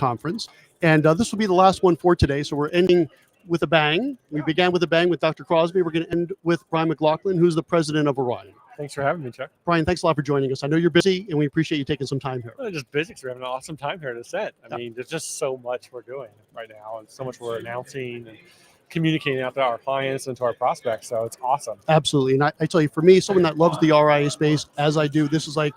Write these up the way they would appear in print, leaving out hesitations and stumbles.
conference. And this will be the last one for today. So we're ending with a bang. We began with a bang with Dr. Crosby. We're going to end with Brian McLaughlin, who's the president of Orion. Thanks for having me, Chuck. Brian, thanks a lot for joining us. I know you're busy, and we appreciate you taking some time here. Well, just busy because we're having an awesome time here at Ascent. I mean, there's just so much we're doing right now, and so much we're announcing and communicating out to our clients and to our prospects. So it's awesome. Absolutely. And I tell you, for me, someone that loves the RIA space, as I do, this is like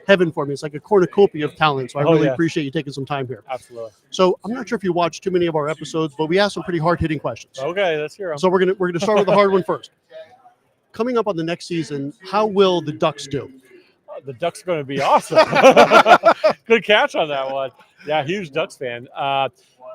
heaven for me. It's like a cornucopia of talent. So I really appreciate you taking some time here. Absolutely. So I'm not sure if you watched too many of our episodes, but we asked some pretty hard-hitting questions. Okay, let's hear them. So we're gonna start with the hard one first. Coming up on the next season, how will the Ducks do? The Ducks are going to be awesome. Good catch on that one. Yeah, huge Ducks fan. I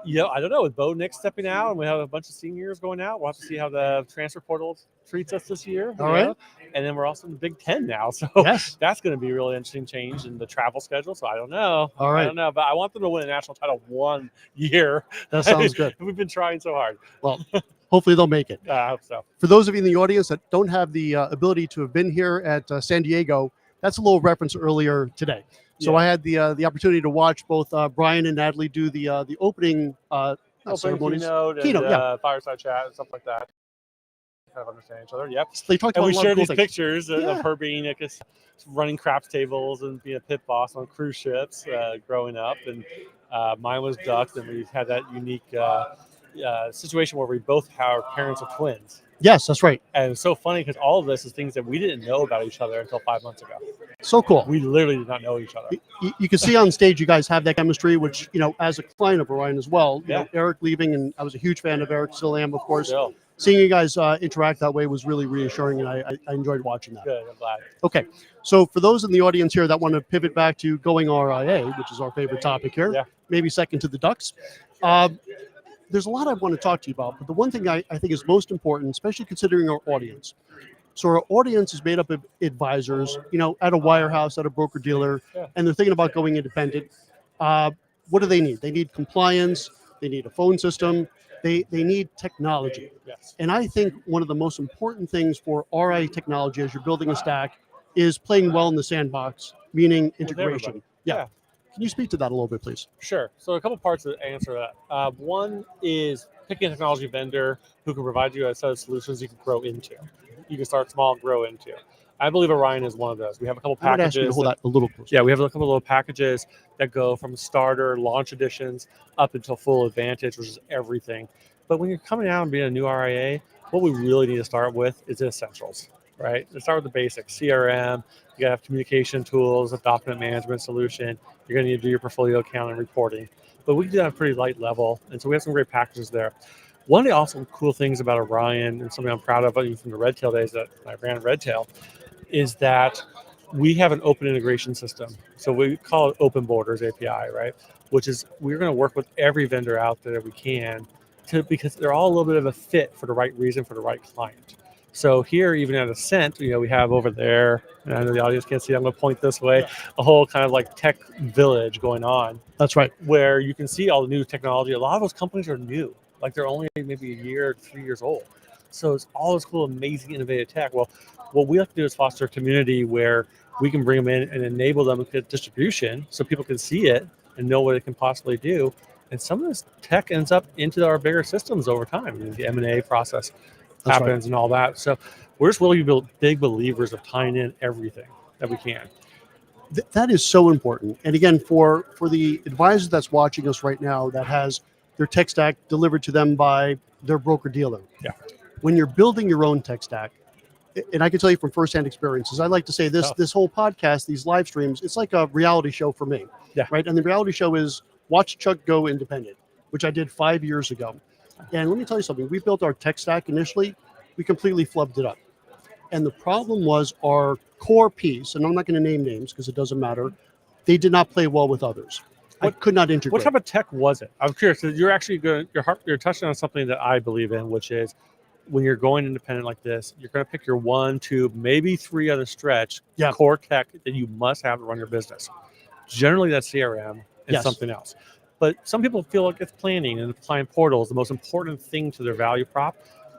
don't know. With Bo Nix stepping out, and we have a bunch of seniors going out, we'll have to see how the transfer portal treats us this year. All right. And then we're also in the Big Ten now, so yes, that's going to be a really interesting change in the travel schedule. So I don't know. All right. I don't know, but I want them to win a national title one year. That sounds good. We've been trying so hard. Well, hopefully they'll make it. I hope so. For those of you in the audience that don't have the ability to have been here at San Diego, that's a little reference earlier today. So I had the opportunity to watch both Brian and Natalie do the opening keynote, fireside chat and stuff like that. Kind of understand each other. Yep. They talked about and we shared these things. pictures of her being running craps tables and being a pit boss on cruise ships growing up, and mine was Ducks, and we had that unique situation where we both our parents are twins. Yes, that's right. And it's so funny because all of this is things that we didn't know about each other until 5 months ago. So cool. We literally did not know each other. You can see on stage you guys have that chemistry, which, as a client of Orion as well, you know, Eric leaving, and I was a huge fan of Eric, still am, of course. Still. Seeing you guys interact that way was really reassuring, and I enjoyed watching that. Good, I'm glad. Okay, so for those in the audience here that want to pivot back to going RIA, which is our favorite topic here, maybe second to the Ducks, there's a lot I want to talk to you about, but the one thing I think is most important, especially considering our audience. So our audience is made up of advisors, at a wirehouse, at a broker-dealer, and they're thinking about going independent. What do they need? They need compliance. They need a phone system. They need technology. Yes. And I think one of the most important things for RIA technology as you're building a stack is playing well in the sandbox, meaning integration. Yeah. Can you speak to that a little bit, please? Sure. So a couple parts to answer that. One is picking a technology vendor who can provide you a set of solutions you can grow into. You can start small, grow into. I believe Orion is one of those. We have a couple packages. I'd ask you to hold that a little closer. Yeah, we have a couple little packages that go from starter, launch editions, up until full advantage, which is everything. But when you're coming out and being a new RIA, what we really need to start with is the essentials, right? Let's start with the basics. CRM, you gotta have communication tools, a document management solution. You're gonna need to do your portfolio account and reporting. But we do that at a pretty light level, and so we have some great packages there. One of the awesome cool things about Orion, and something I'm proud of, even from the Redtail days that I ran Redtail, is that we have an open integration system. So we call it Open Borders API, right? Which is we're going to work with every vendor out there that we can because they're all a little bit of a fit for the right reason for the right client. So here, even at Ascent, we have over there, and I know the audience can't see, I'm going to point this way, a whole kind of like tech village going on. That's right. Where you can see all the new technology. A lot of those companies are new. Like they're only maybe a year, 3 years old. So it's all this cool, amazing, innovative tech. Well, what we like to do is foster a community where we can bring them in and enable them to get distribution so people can see it and know what it can possibly do. And some of this tech ends up into our bigger systems over time. The M&A process happens and all that. So we're just really big believers of tying in everything that we can. That is so important. And again, for the advisor that's watching us right now that has their tech stack delivered to them by their broker-dealer. Yeah. When you're building your own tech stack, and I can tell you from firsthand experiences, I like to say this whole podcast, these live streams, it's like a reality show for me. Yeah. Right. And the reality show is watch Chuck go independent, which I did 5 years ago. And let me tell you something. We built our tech stack initially. We completely flubbed it up. And the problem was our core piece, and I'm not going to name names because it doesn't matter. They did not play well with others. I could not integrate. What type of tech was it? I'm curious. So you're actually you're touching on something that I believe in, which is when you're going independent like this, you're going to pick your 1, 2, maybe 3 other stretch core tech that you must have to run your business. Generally, that's CRM and something else. But some people feel like it's planning and client portal is the most important thing to their value prop.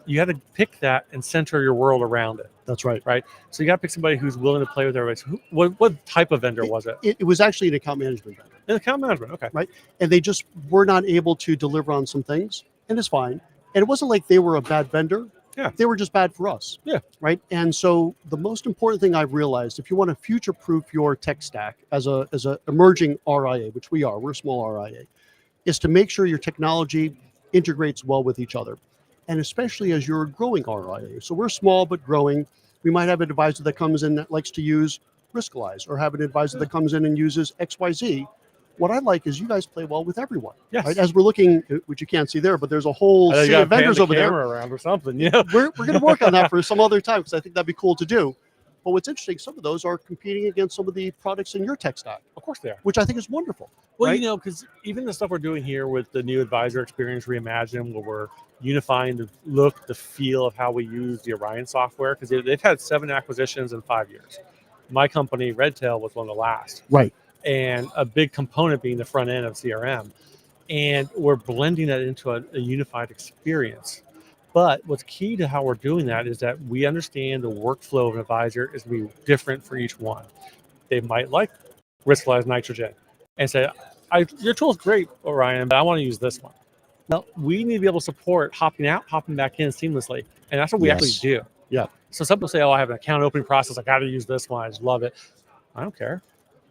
you have to pick that and center your world around it. That's right. Right. So you got to pick somebody who's willing to play with everybody. So what type of vendor was it? It was actually an account management vendor. An account management. Okay. Right. And they just were not able to deliver on some things, and it's fine. And it wasn't like they were a bad vendor. Yeah. They were just bad for us. Yeah. Right. And so the most important thing I've realized, if you want to future-proof your tech stack as a emerging RIA, which we are, we're a small RIA, is to make sure your technology integrates well with each other. And especially as you're a growing RIA. So we're small but growing. We might have an advisor that comes in that likes to use Riskalyze, or have an advisor that comes in and uses XYZ. What I like is you guys play well with everyone. Yes. Right? As we're looking, which you can't see there, but there's a whole sea of vendors over there. Around or something. Yeah. We're going to work on that for some other time, because I think that'd be cool to do. But what's interesting, some of those are competing against some of the products in your tech stack. Of course they are. Which I think is wonderful. Well, right? because even the stuff we're doing here with the new advisor experience reimagined, where we're unifying the look, the feel of how we use the Orion software, because they've had 7 acquisitions in 5 years. My company, Redtail, was one of the last. Right. And a big component being the front end of CRM. And we're blending that into a unified experience. But what's key to how we're doing that is that we understand the workflow of an advisor is going to be different for each one. They might like Riskalyze Nitrogen and say, your tool is great, Orion, but I want to use this one. Well, we need to be able to support hopping out, hopping back in seamlessly. And that's what we actually do. Yeah. So some people say, I have an account opening process. I got to use this one. I just love it. I don't care.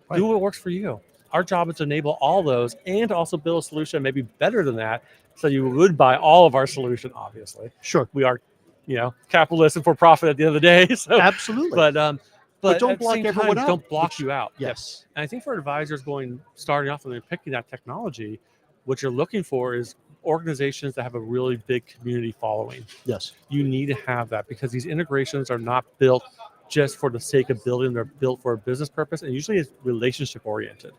Right. Do what works for you. Our job is to enable all those and to also build a solution maybe better than that. So you would buy all of our solution, obviously. Sure. We are, capitalist and for profit at the end of the day. So absolutely. But don't block everyone out. Don't block you out. Yes. And I think for advisors starting off and they're picking that technology, what you're looking for is organizations that have a really big community following. Yes. You need to have that, because these integrations are not built just for the sake of building. They're built for a business purpose, and usually it's relationship oriented.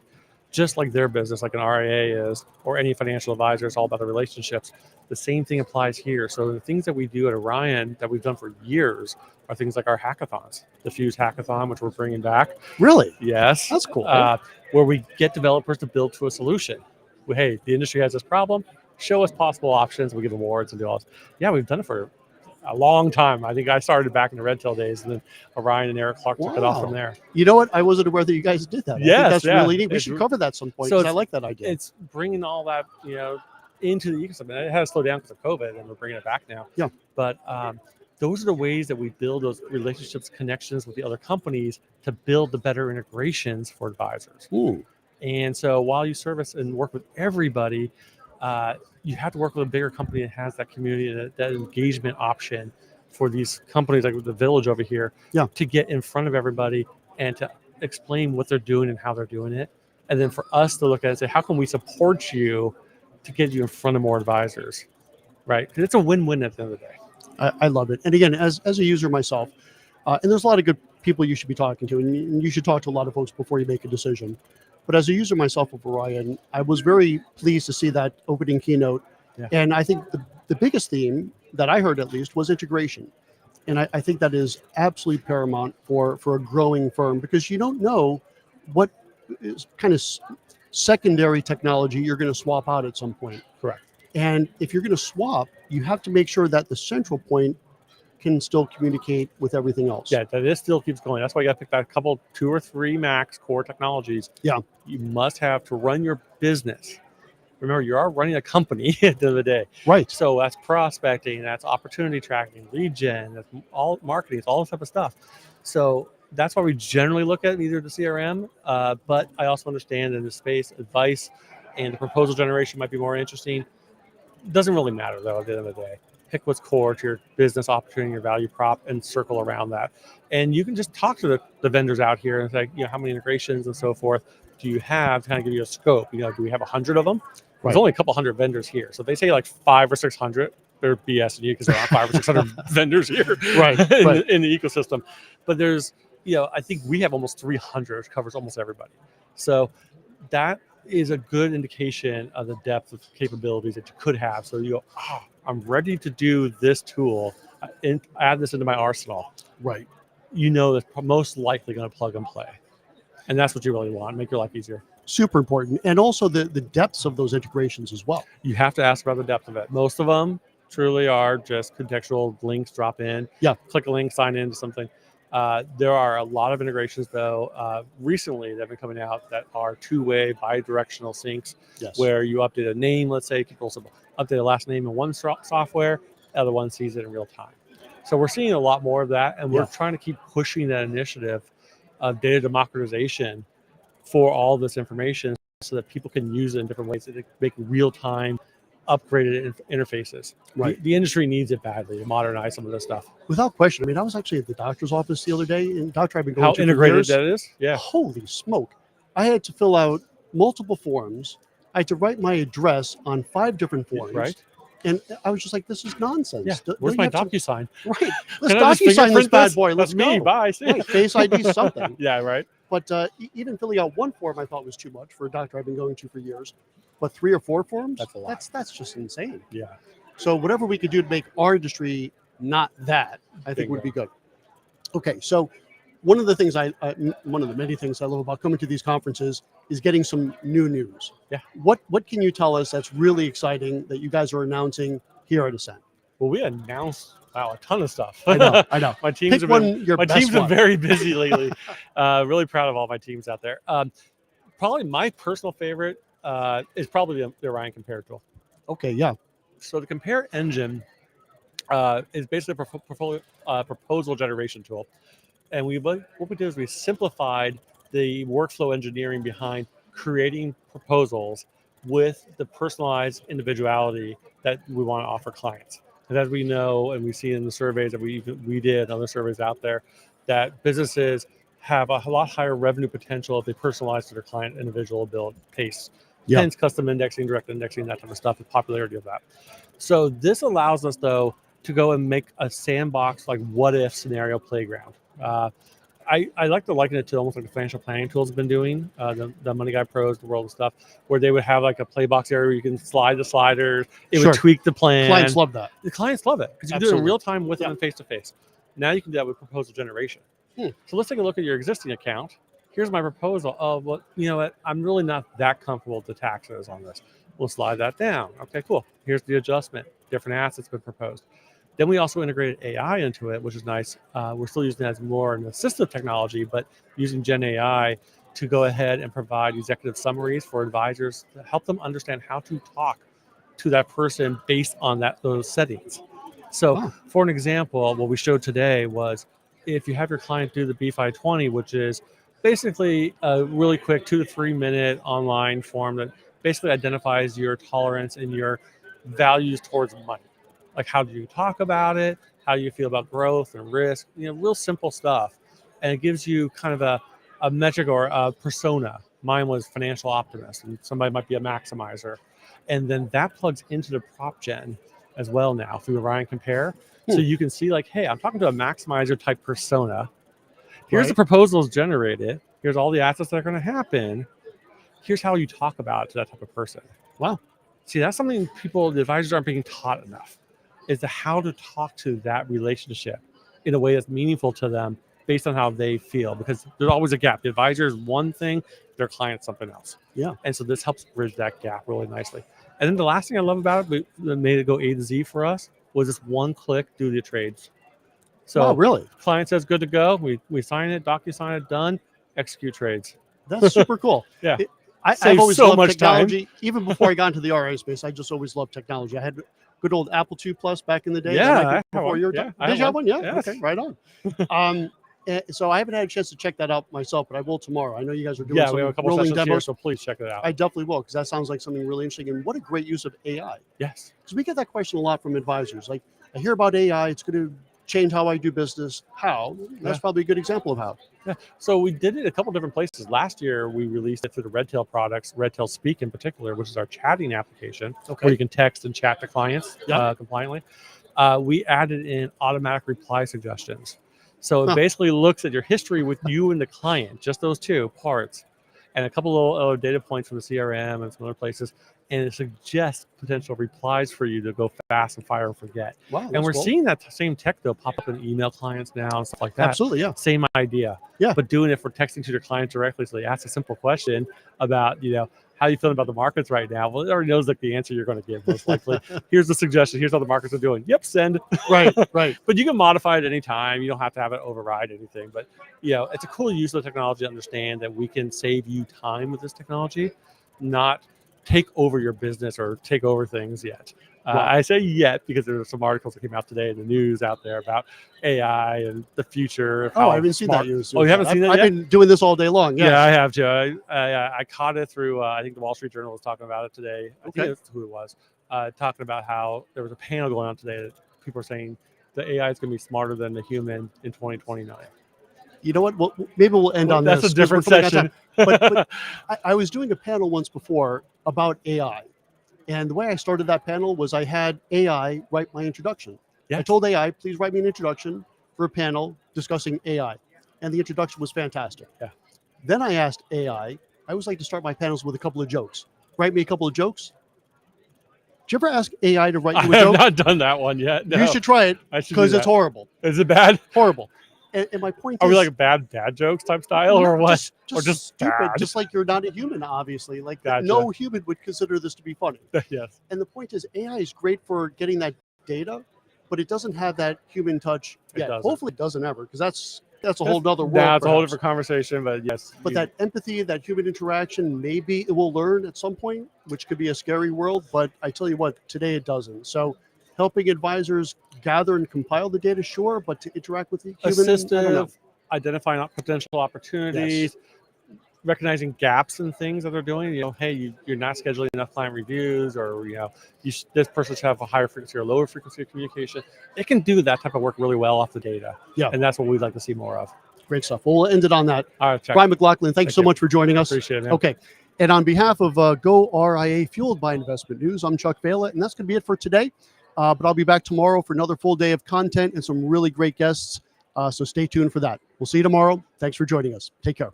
Just like their business, like an RIA is, or any financial advisor, it's all about the relationships. The same thing applies here. So the things that we do at Orion that we've done for years are things like our hackathons, the Fuse Hackathon, which we're bringing back. Really? Yes. That's cool. Where we get developers to build to a solution. Hey, the industry has this problem. Show us possible options. We give awards and do all this. Yeah, we've done it for a long time. I think I started back in the Redtail days, and then Orion and Eric Clark took it off from there. You know what? I wasn't aware that you guys did that. Yes, I think that's really neat. We should cover that some point, because I like that idea. It's bringing all that, into the ecosystem. It had to slow down because of COVID, and we're bringing it back now. Yeah. But those are the ways that we build those relationships, connections with the other companies to build the better integrations for advisors. Ooh. And so while you service and work with everybody, you have to work with a bigger company that has that community and that engagement option for these companies like the Village over here to get in front of everybody and to explain what they're doing and how they're doing it. And then for us to look at it and say, how can we support you to get you in front of more advisors, right? Because it's a win-win at the end of the day. I love it. And again, as a user myself, and there's a lot of good people you should be talking to, and you should talk to a lot of folks before you make a decision. But as a user myself of Orion, I was very pleased to see that opening keynote. Yeah. And I think the biggest theme that I heard, at least, was integration. And I think that is absolutely paramount for a growing firm, because you don't know what is kind of secondary technology you're going to swap out at some point. Correct. And if you're going to swap, you have to make sure that the central point can still communicate with everything else. Yeah, that this still keeps going. That's why you got to pick that couple, 2 or 3 max core technologies. Yeah. You must have to run your business. Remember, you are running a company at the end of the day. Right. So that's prospecting, that's opportunity tracking, lead gen, that's all marketing, it's all this type of stuff. So that's why we generally look at either the CRM, but I also understand in the space, advice and the proposal generation might be more interesting. Doesn't really matter, though, at the end of the day. Pick what's core to your business opportunity, your value prop, and circle around that. And you can just talk to the vendors out here and say, how many integrations and so forth do you have to kind of give you a scope? Do we have 100 of them? Right. There's only a couple hundred vendors here. So if they say like 500 or 600, they're BSing you, because there are 500 or 600 vendors here in the ecosystem. But there's, I think we have almost 300, which covers almost everybody. So that is a good indication of the depth of capabilities that you could have. So you go, I'm ready to do this tool and add this into my arsenal. Right. That's most likely going to plug and play. And that's what you really want, make your life easier. Super important. And also the depths of those integrations as well. You have to ask about the depth of it. Most of them truly are just contextual links drop in. Yeah. Click a link, sign into something. There are a lot of integrations, though, recently that have been coming out that are two-way, bi-directional syncs, Yes. where you update a name, let's say, people update a last name in one software, the other one sees it in real time. So we're seeing a lot more of that, and we're trying to keep pushing that initiative of data democratization for all this information so that people can use it in different ways to make real-time upgraded interfaces. Right. The industry needs it badly to modernize some of this stuff. Without question. I mean, I was actually at the doctor's office the other day, and doctor I've been going How to integrated for years. that is? Yeah. Holy smoke. I had to fill out multiple forms. I had to write my address on 5 different forms. Right. And I was just like, this is nonsense. Yeah. Where's my DocuSign? Right. Let's Can I just DocuSign this fingerprint bad this? boy. Let's That's me. go. Bye. See ya. Right. Face ID something. Yeah, right. But even filling out one form I thought was too much for a doctor I've been going to for years. But 3 or 4 forms? That's a lot. That's just insane. Yeah. So whatever we could do to make our industry not that, I think would be good. Okay, so one of the things one of the many things I love about coming to these conferences is getting some new news. Yeah. What can you tell us that's really exciting that you guys are announcing here at Ascent? Well, we announced a ton of stuff. I know. My teams Pick have been one, your my best teams one. been very busy lately. Really proud of all my teams out there. Probably my personal favorite is probably the Orion Compare tool. Okay, yeah. So the Compare engine is basically a proposal generation tool. And what we did is we simplified the workflow engineering behind creating proposals with the personalized individuality that we want to offer clients. And as we know, and we see in the surveys that we did, other surveys out there, that businesses have a lot higher revenue potential if they personalize to their client individual pace. Yeah. Hence custom indexing, direct indexing, that type of stuff, the popularity of that. So this allows us, though, to go and make a sandbox, like what if scenario playground. I like to liken it to almost like the financial planning tools have been doing, the Money Guy Pros, the world of stuff, where they would have like a play box area where you can slide the sliders, it would tweak the plan. Clients love that. The clients love it because you can do it in real time with them face to face. Now you can do that with proposal generation. So let's take a look at your existing account. Here's my proposal. Oh, well, you know what? I'm really not that comfortable with the taxes on this. We'll slide that down. Okay, cool. Here's the adjustment. Different assets been proposed. Then we also integrated AI into it, which is nice. We're still using it as more an assistive technology, but using Gen AI to go ahead and provide executive summaries for advisors to help them understand how to talk to that person based on those settings. So for an example, what we showed today was if you have your client do the B520, which is basically a really quick 2 to 3 minute online form that basically identifies your tolerance and your values towards money. Like how do you talk about it? How do you feel about growth and risk? Real simple stuff. And it gives you kind of a metric or a persona. Mine was financial optimist, and somebody might be a maximizer. And then that plugs into the prop gen as well now through Orion Compare. So you can see like, hey, I'm talking to a maximizer type persona. Here's the proposals generated. Here's all the assets that are going to happen. Here's how you talk about it to that type of person. Wow. See, that's something the advisors aren't being taught enough, is to how to talk to that relationship in a way that's meaningful to them based on how they feel, because there's always a gap. The advisor is one thing, their client's something else. Yeah. And so this helps bridge that gap really nicely. And then the last thing I love about it, that made it go A to Z for us, was this one click, do the trades. So really? Client says good to go. We sign it, DocuSign it, done, execute trades. That's super cool. Yeah. I've always so loved much technology. Even before I got into the RIA space, I just always loved technology. I had good old Apple II Plus back in the day. Yeah. Before you were done. Did you have one? Yeah. Yes. Okay. Right on. So I haven't had a chance to check that out myself, but I will tomorrow. I know you guys are doing some we have a couple rolling sessions demos. here, so please check it out. I definitely will, because that sounds like something really interesting. And what a great use of AI. Yes. Because we get that question a lot from advisors. Like, I hear about AI, it's going to change how I do business. How? That's probably a good example of how. Yeah. So we did it a couple different places. Last year, we released it through the Redtail products, Redtail Speak in particular, which is our chatting application, where you can text and chat to clients compliantly. We added in automatic reply suggestions. So it basically looks at your history with you and the client, just those two parts, and a couple of other data points from the CRM and some other places, and it suggests potential replies for you to go fast and fire and forget. Wow, And we're cool. seeing that same tech though pop up in email clients now and stuff like that. Absolutely, yeah. Same idea. Yeah. But doing it for texting to your clients directly. So they ask a simple question about, how you feeling about the markets right now? Well, it already knows like the answer you're going to give most likely. Here's the suggestion. Here's how the markets are doing. Yep, send. Right. But you can modify it anytime. You don't have to have it override anything. But it's a cool use of the technology to understand that we can save you time with this technology, not take over your business or take over things yet. I say yet because there are some articles that came out today in the news out there about AI and the future. Oh, I haven't seen that. You haven't seen that I've yet? been doing this all day long. Yes. Yeah, I have, Joe. I caught it through, I think the Wall Street Journal was talking about it today. I think that's who it was. Talking about how there was a panel going on today that people are saying the AI is going to be smarter than the human in 2029. You know what? Well, maybe we'll end on That's this. a different session. But I was doing a panel once before about AI. And the way I started that panel was I had AI write my introduction. Yes. I told AI, please write me an introduction for a panel discussing AI. And the introduction was fantastic. Yeah. Then I asked AI, I always like to start my panels with a couple of jokes. Write me a couple of jokes. Did you ever ask AI to write you a joke? I have not done that one yet. No. You should try it because it's horrible. Is it bad? Horrible. And my point Are is, we like bad dad jokes type style or what? Just stupid, bad? just like you're not a human, obviously. Like Gotcha. no human would consider this to be funny. Yes. And the point is, AI is great for getting that data, but it doesn't have that human touch yet. Hopefully it doesn't ever, because that's a whole other world. That's a whole different conversation, but yes. But that empathy, that human interaction, maybe it will learn at some point, which could be a scary world. But I tell you what, today it doesn't. So helping advisors gather and compile the data, sure, but to interact with the human, assistive, identifying potential opportunities, recognizing gaps in things that they're doing. Hey, you're not scheduling enough client reviews, or this person should have a higher frequency or lower frequency of communication. It can do that type of work really well off the data. Yeah, and that's what we'd like to see more of. Great stuff. Well, we'll end it on that. All right, Brian McLaughlin, thanks so much for joining us. Appreciate it, man. Okay. And on behalf of goRIA, fueled by investment news, I'm Chuck Vela, and that's going to be it for today. But I'll be back tomorrow for another full day of content and some really great guests. So stay tuned for that. We'll see you tomorrow. Thanks for joining us. Take care.